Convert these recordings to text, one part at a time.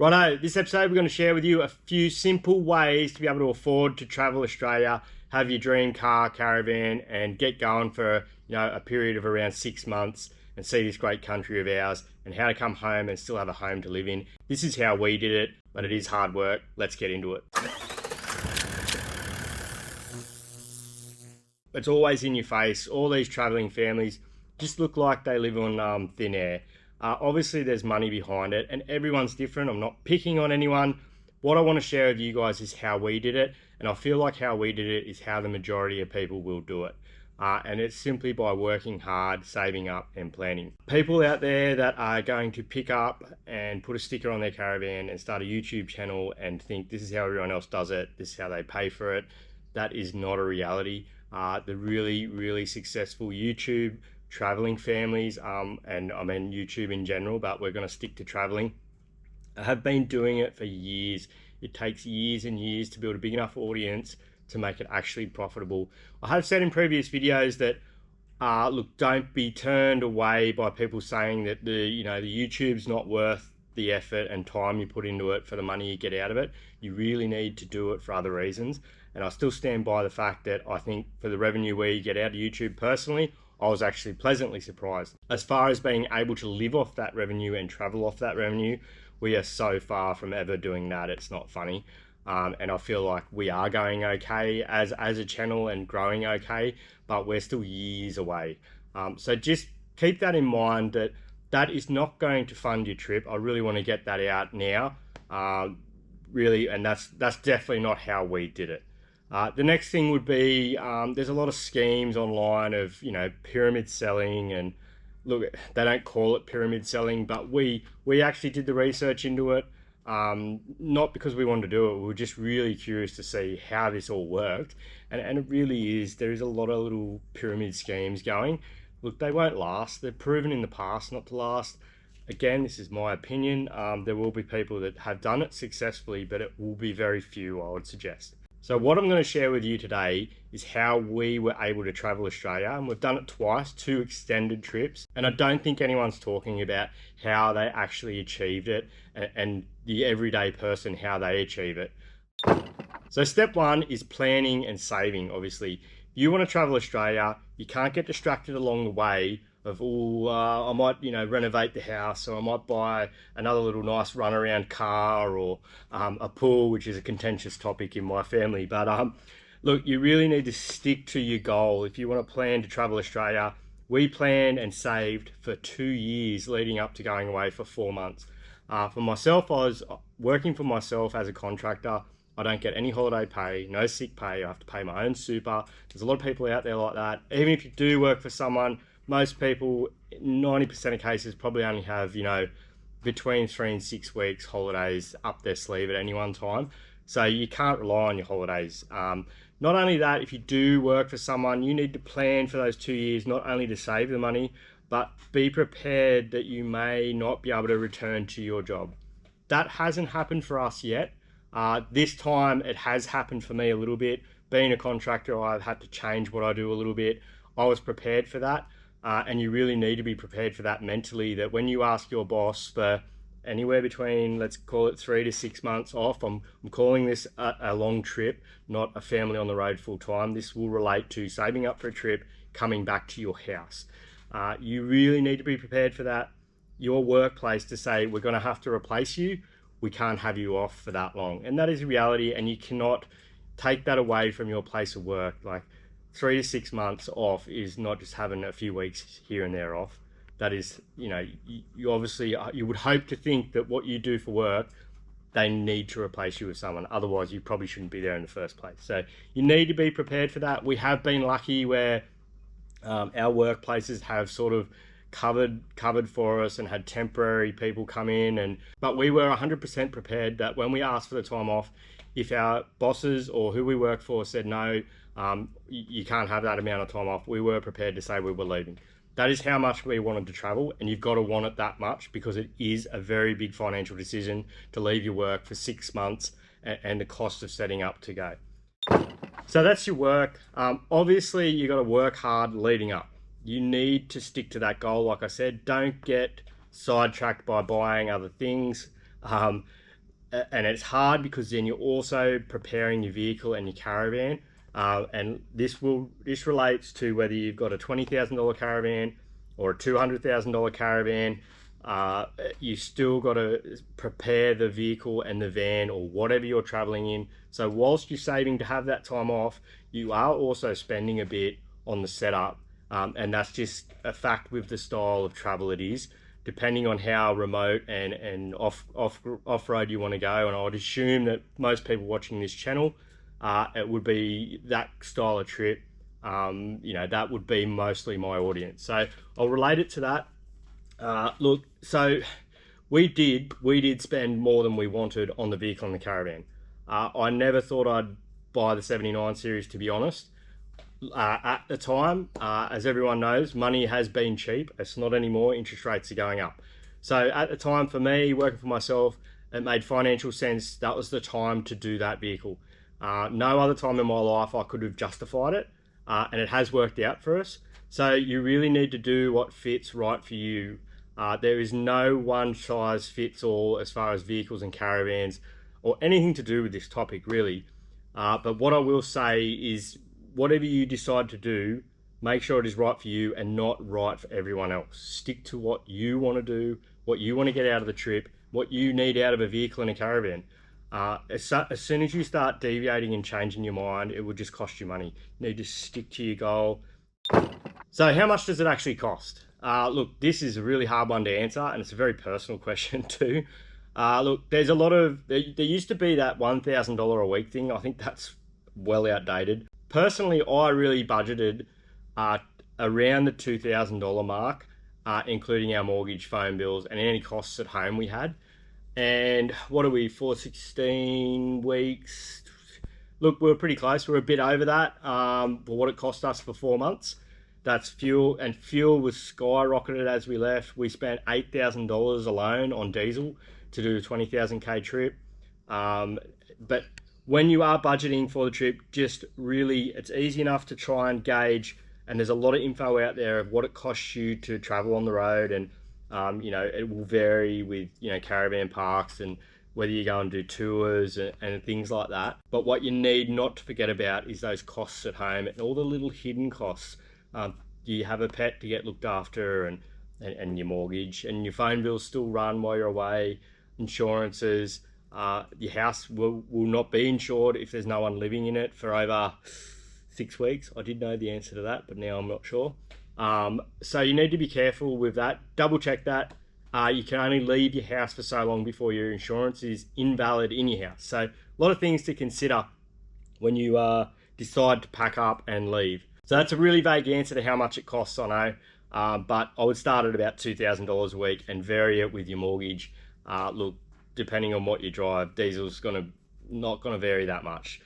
Righto, this episode we're going to share with you a few simple ways to be able to afford to travel Australia, have your dream car, caravan, and get going for a period of around 6 months and see this great country of ours, and how to come home and still have a home to live in. This is how we did it, but it is hard work. Let's get into it. It's always in your face. All these traveling families just look like they live on thin air. Obviously, there's money behind it, and everyone's different. I'm not picking on anyone. What I want to share with you guys is how we did it, and I feel like how we did it is how the majority of people will do it. And it's simply by working hard, saving up, and planning. People out there that are going to pick up and put a sticker on their caravan and start a YouTube channel and think this is how everyone else does it, this is how they pay for it, that is not a reality. The really, really successful YouTube traveling families, and I mean YouTube in general, but we're going to stick to traveling, have been doing it for years. It takes years and years to build a big enough audience to make it actually profitable. I have said in previous videos that look, don't be turned away by people saying that the YouTube's not worth the effort and time you put into it for the money you get out of it. You really need to do it for other reasons, and I still stand by the fact that I think for the revenue we get out of YouTube personally, I was actually pleasantly surprised. As far as being able to live off that revenue and travel off that revenue, we are so far from ever doing that. It's not funny. And I feel like we are going okay as a channel and growing okay, but we're still years away. So just keep that in mind, that is not going to fund your trip. I really want to get that out now. Really, and that's definitely not how we did it. The next thing would be, there's a lot of schemes online of, pyramid selling, and look, they don't call it pyramid selling, but we actually did the research into it, not because we wanted to do it. We were just really curious to see how this all worked, and it really is. There is a lot of little pyramid schemes going. Look, they won't last. They're proven in the past not to last. Again, this is my opinion. There will be people that have done it successfully, but it will be very few, I would suggest. So what I'm going to share with you today is how we were able to travel Australia, and we've done it twice, 2 extended trips, and I don't think anyone's talking about how they actually achieved it and the everyday person, how they achieve it. So step 1 is planning and saving. Obviously, if you want to travel Australia, you can't get distracted along the way of, I might, renovate the house, or I might buy another little nice runaround car, or a pool, which is a contentious topic in my family. But look, you really need to stick to your goal. If you want to plan to travel Australia, we planned and saved for 2 years leading up to going away for 4 months. For myself, I was working for myself as a contractor. I don't get any holiday pay, no sick pay. I have to pay my own super. There's a lot of people out there like that. Even if you do work for someone, most people, 90% of cases, probably only have, between 3 and 6 weeks holidays up their sleeve at any one time. So you can't rely on your holidays. Not only that, if you do work for someone, you need to plan for those 2 years, not only to save the money, but be prepared that you may not be able to return to your job. That hasn't happened for us yet. This time it has happened for me a little bit. Being a contractor, I've had to change what I do a little bit. I was prepared for that. And you really need to be prepared for that mentally, that when you ask your boss for anywhere between, let's call it 3 to 6 months off, I'm calling this a long trip, not a family on the road full time. This will relate to saving up for a trip, coming back to your house. You really need to be prepared for that. Your workplace to say, we're going to have to replace you. We can't have you off for that long. And that is a reality, and you cannot take that away from your place of work. Like, 3 to 6 months off is not just having a few weeks here and there off. That is, you obviously, you would hope to think that what you do for work, they need to replace you with someone. Otherwise, you probably shouldn't be there in the first place. So you need to be prepared for that. We have been lucky where our workplaces have sort of covered for us and had temporary people come in, but we were 100% prepared that when we asked for the time off, if our bosses or who we work for said no, you can't have that amount of time off, we were prepared to say we were leaving. That is how much we wanted to travel, and you've got to want it that much, because it is a very big financial decision to leave your work for 6 months and the cost of setting up to go. So that's your work. Obviously, you got to work hard leading up. You need to stick to that goal. Like I said, don't get sidetracked by buying other things. and it's hard because then you're also preparing your vehicle and your caravan. And this relates to whether you've got a $20,000 caravan or a $200,000 caravan. You still got to prepare the vehicle and the van or whatever you're traveling in. So whilst you're saving to have that time off, you are also spending a bit on the setup. And that's just a fact with the style of travel it is, depending on how remote and off-road you want to go. And I would assume that most people watching this channel, it would be that style of trip. That would be mostly my audience. So I'll relate it to that. Look, so we did spend more than we wanted on the vehicle and the caravan. I never thought I'd buy the 79 series, to be honest. At the time, as everyone knows, money has been cheap. It's not anymore. Interest rates are going up. So at the time, for me, working for myself, it made financial sense. That was the time to do that vehicle. No other time in my life I could have justified it, and it has worked out for us. So you really need to do what fits right for you. There is no one size fits all as far as vehicles and caravans or anything to do with this topic, really. But what I will say is, whatever you decide to do, make sure it is right for you and not right for everyone else. Stick to what you want to do, what you want to get out of the trip, what you need out of a vehicle and a caravan. As soon as you start deviating and changing your mind, it will just cost you money. You need to stick to your goal. So how much does it actually cost? Look, this is a really hard one to answer, and it's a very personal question too. Look, there's a lot of, there used to be that $1,000 a week thing. I think that's well outdated. Personally, I really budgeted around the $2,000 mark, including our mortgage, phone bills, and any costs at home we had. And what are we for 16 weeks? Look, we were pretty close. We were a bit over that for what it cost us for 4 months. That's fuel, and fuel was skyrocketed as we left. We spent $8,000 alone on diesel to do a 20,000K trip. But when you are budgeting for the trip, just really, it's easy enough to try and gauge, and there's a lot of info out there of what it costs you to travel on the road, and it will vary with caravan parks and whether you go and do tours and things like that. But what you need not to forget about is those costs at home and all the little hidden costs. You have a pet to get looked after, and your mortgage and your phone bills still run while you're away, insurances. Your house will not be insured if there's no one living in it for over 6 weeks. I did know the answer to that, but now I'm not sure. So you need to be careful with that. Double check that. You can only leave your house for so long before your insurance is invalid in your house. So a lot of things to consider when you decide to pack up and leave. So that's a really vague answer to how much it costs, I know. But I would start at about $2,000 a week and vary it with your mortgage. Look, depending on what you drive, diesel's not gonna vary that much.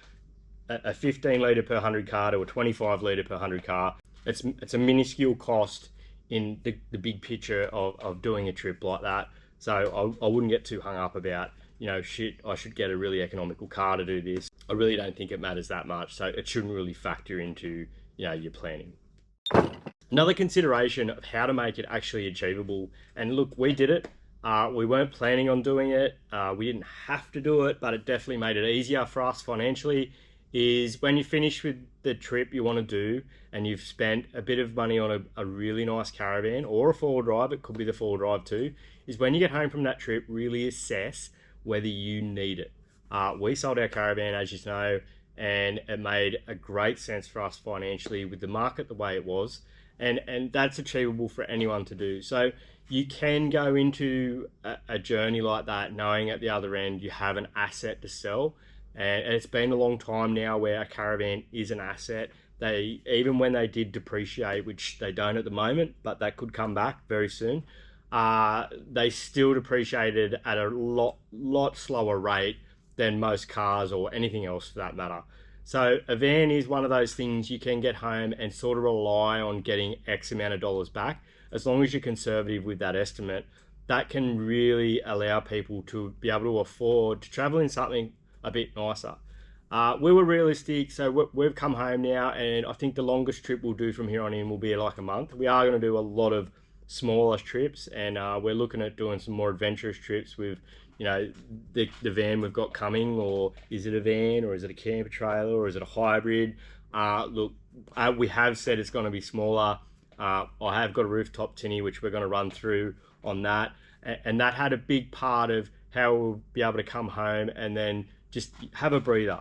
A 15 litre per 100 car to a 25 litre per 100 car, it's a minuscule cost in the big picture of doing a trip like that. So I wouldn't get too hung up about, I should get a really economical car to do this. I really don't think it matters that much. So it shouldn't really factor into, your planning. Another consideration of how to make it actually achievable. And look, we did it. We weren't planning on doing it. We didn't have to do it, but it definitely made it easier for us financially. Is when you finish with the trip you want to do and you've spent a bit of money on a really nice caravan or a four-wheel drive, it could be the four-wheel drive too, is when you get home from that trip, really assess whether you need it. We sold our caravan, as you know, and it made a great sense for us financially with the market the way it was, and that's achievable for anyone to do. So you can go into a journey like that knowing at the other end you have an asset to sell. And it's been a long time now where a caravan is an asset. They, even when they did depreciate, which they don't at the moment, but that could come back very soon, they still depreciated at a lot slower rate than most cars or anything else for that matter. So a van is one of those things you can get home and sort of rely on getting X amount of dollars back. As long as you're conservative with that estimate, that can really allow people to be able to afford to travel in something a bit nicer. We were realistic, so we've come home now, and I think the longest trip we'll do from here on in will be like a month. We are going to do a lot of smaller trips, and we're looking at doing some more adventurous trips with you know, the van we've got coming, or is it a van, or is it a camper trailer, or is it a hybrid? Look, we have said it's going to be smaller. I have got a rooftop tinny, which we're going to run through on that, and that had a big part of how we'll be able to come home and then just have a breather.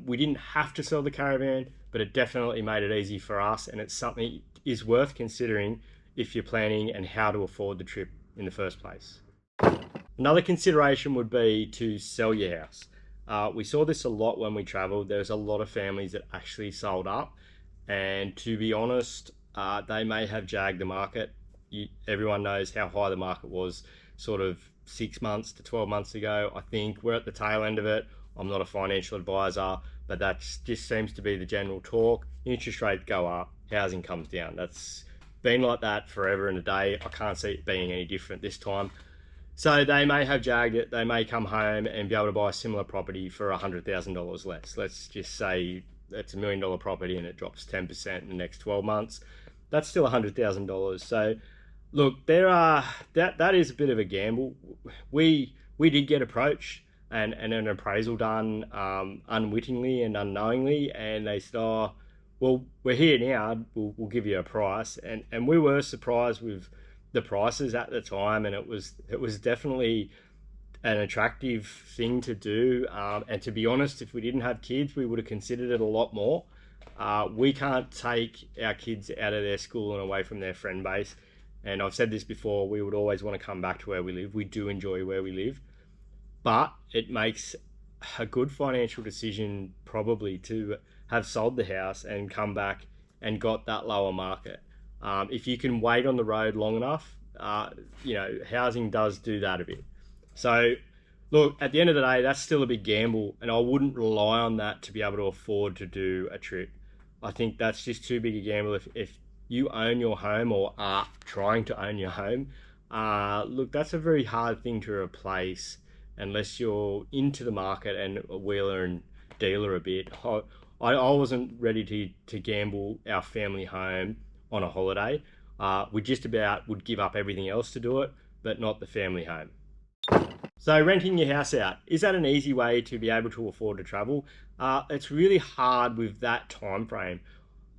We didn't have to sell the caravan, but it definitely made it easy for us, and it's something is worth considering if you're planning and how to afford the trip in the first place. Another consideration would be to sell your house. We saw this a lot when we traveled. There's a lot of families that actually sold up, and to be honest, they may have jagged the market. Everyone knows how high the market was sort of 6 months to 12 months ago. I think we're at the tail end of it. I'm not a financial advisor, but that just seems to be the general talk. Interest rates go up, housing comes down. That's been like that forever and a day. I can't see it being any different this time. So they may have jagged it. They may come home and be able to buy a similar property for $100,000 less. Let's just say it's $1 million property and it drops 10% in the next 12 months. That's still $100,000. So look, that is a bit of a gamble. We did get approached and an appraisal done unwittingly and unknowingly, and they said, oh, well, we're here now, we'll give you a price. And we were surprised with the prices at the time, and it was definitely an attractive thing to do. And to be honest, if we didn't have kids, we would have considered it a lot more. We can't take our kids out of their school and away from their friend base. And I've said this before, we would always want to come back to where we live. We do enjoy where we live, but it makes a good financial decision probably to have sold the house and come back and got that lower market. If you can wait on the road long enough, housing does do that a bit. So look, at the end of the day, that's still a big gamble, and I wouldn't rely on that to be able to afford to do a trip. I think that's just too big a gamble. If you own your home or are trying to own your home, look, that's a very hard thing to replace unless you're into the market and a wheeler and dealer a bit. I wasn't ready to gamble our family home on a holiday. We just about would give up everything else to do it, but not the family home. So renting your house out, is that an easy way to be able to afford to travel? It's really hard with that time frame.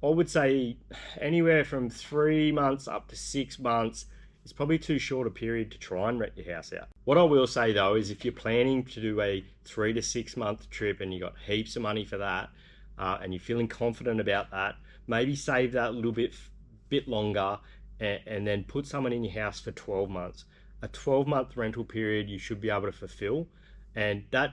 I would say anywhere from 3 months up to 6 months is probably too short a period to try and rent your house out. What I will say though is if you're planning to do a 3 to 6 month trip and you got heaps of money for that, and you're feeling confident about that, maybe save that a little bit longer and then put someone in your house for 12 months. A 12-month rental period you should be able to fulfill, and that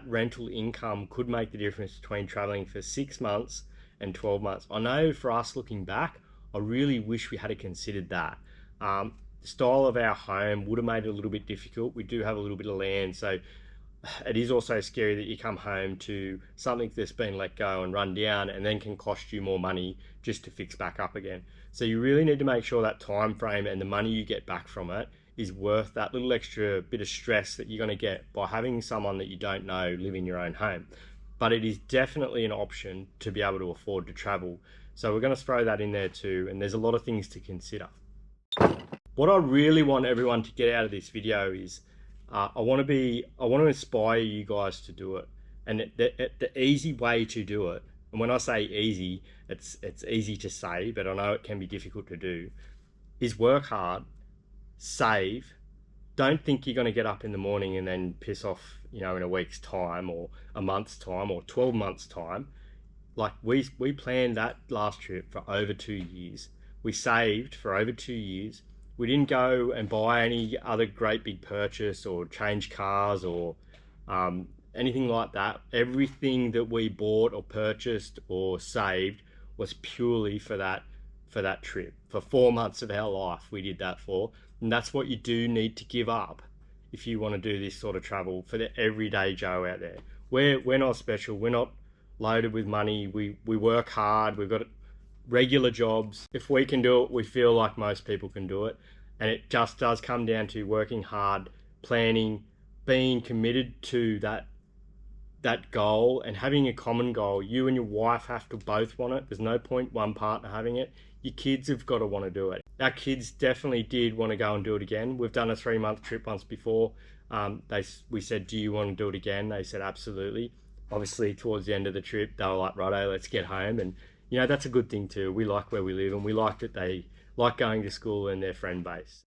rental income could make the difference between traveling for 6 months and 12 months. I know for us looking back, I really wish we had considered that. The style of our home would have made it a little bit difficult. We do have a little bit of land, so it is also scary that you come home to something that's been let go and run down and then can cost you more money just to fix back up again. So you really need to make sure that time frame and the money you get back from it is worth that little extra bit of stress that you're going to get by having someone that you don't know live in your own home. But it is definitely an option to be able to afford to travel. So we're going to throw that in there too, and there's a lot of things to consider. What I really want everyone to get out of this video is I want to inspire you guys to do it. And the easy way to do it, and when I say easy, it's easy to say, but I know it can be difficult to do, is work hard, save. Don't think you're going to get up in the morning and then piss off, in a week's time or a month's time or 12 months time. Like we planned that last trip for over 2 years. We saved for over 2 years. We didn't go and buy any other great big purchase or change cars or anything like that. Everything that we bought or purchased or saved was purely for that trip. For 4 months of our life, we did that for. And that's what you do need to give up if you want to do this sort of travel for the everyday Joe out there. We're not special. We're not loaded with money. We work hard. We've got regular jobs. If we can do it, we feel like most people can do it. And it just does come down to working hard, planning, being committed to that goal and having a common goal. You and your wife have to both want it. There's no point one partner having it. Your kids have got to want to do it. Our kids definitely did want to go and do it again. We've done a 3-month trip once before. we said, do you want to do it again? They said, absolutely. Obviously, towards the end of the trip, they were like, righto, let's get home. And, you know, that's a good thing too. We like where we live, and we like that they like going to school and their friend base.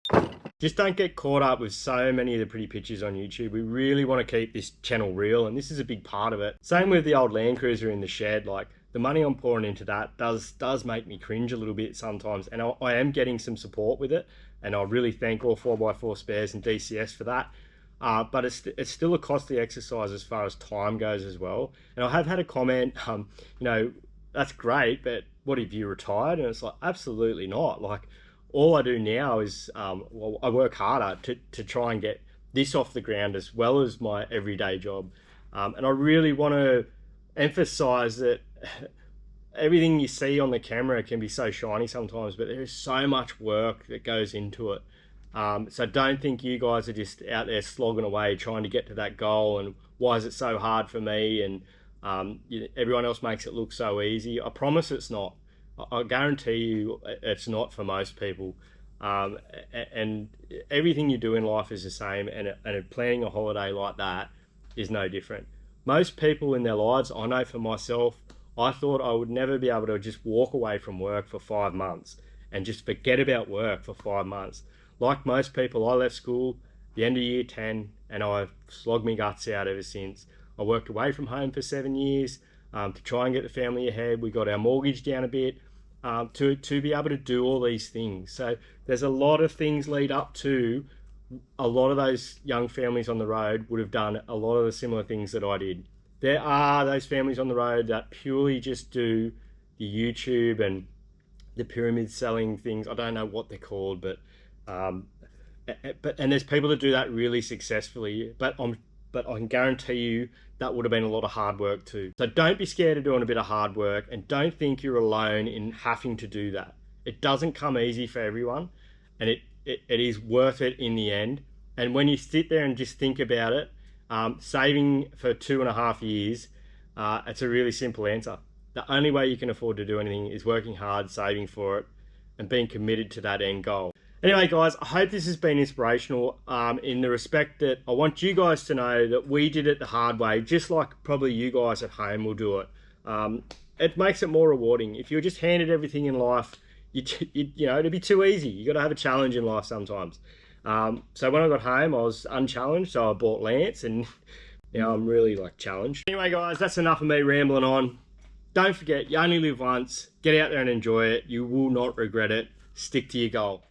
Just don't get caught up with so many of the pretty pictures on YouTube. We really want to keep this channel real, and this is a big part of it. Same with the old Land Cruiser in the shed. Like, the money I'm pouring into that does make me cringe a little bit sometimes, and I am getting some support with it, and I really thank all 4x4 Spares and DCS for that. But it's still a costly exercise as far as time goes as well. And I have had a comment, you know, that's great, but what if you retired? And it's like, absolutely not. Like, all I do now is, well, I work harder to try and get this off the ground as well as my everyday job. And I really want to emphasize that everything you see on the camera can be so shiny sometimes, but there is so much work that goes into it. So don't think you guys are just out there slogging away trying to get to that goal, and why is it so hard for me, and everyone else makes it look so easy. I promise it's not. I guarantee you it's not for most people. And everything you do in life is the same, and planning a holiday like that is no different. Most people in their lives, I know for myself, I thought I would never be able to just walk away from work for 5 months and just forget about work for 5 months. Like most people, I left school the end of year 10, and I've slogged my guts out ever since. I worked away from home for 7 years to try and get the family ahead. We got our mortgage down a bit to be able to do all these things. So there's a lot of things lead up to a lot of those young families on the road would have done a lot of the similar things that I did. There are those families on the road that purely just do the YouTube and the pyramid selling things. I don't know what they're called, but and there's people that do that really successfully, but I can guarantee you that would have been a lot of hard work too. So don't be scared of doing a bit of hard work, and don't think you're alone in having to do that. It doesn't come easy for everyone, and it is worth it in the end. And when you sit there and just think about it, saving for 2.5 years, it's a really simple answer. The only way you can afford to do anything is working hard, saving for it, and being committed to that end goal. Anyway, guys, I hope this has been inspirational in the respect that I want you guys to know that we did it the hard way, just like probably you guys at home will do it. It makes it more rewarding. If you're just handed everything in life, you know, it'd be too easy. You got to have a challenge in life sometimes. So when I got home, I was unchallenged, so I bought Lance, and you know, I'm really like challenged. Anyway, guys, that's enough of me rambling on. Don't forget, you only live once. Get out there and enjoy it. You will not regret it. Stick to your goal.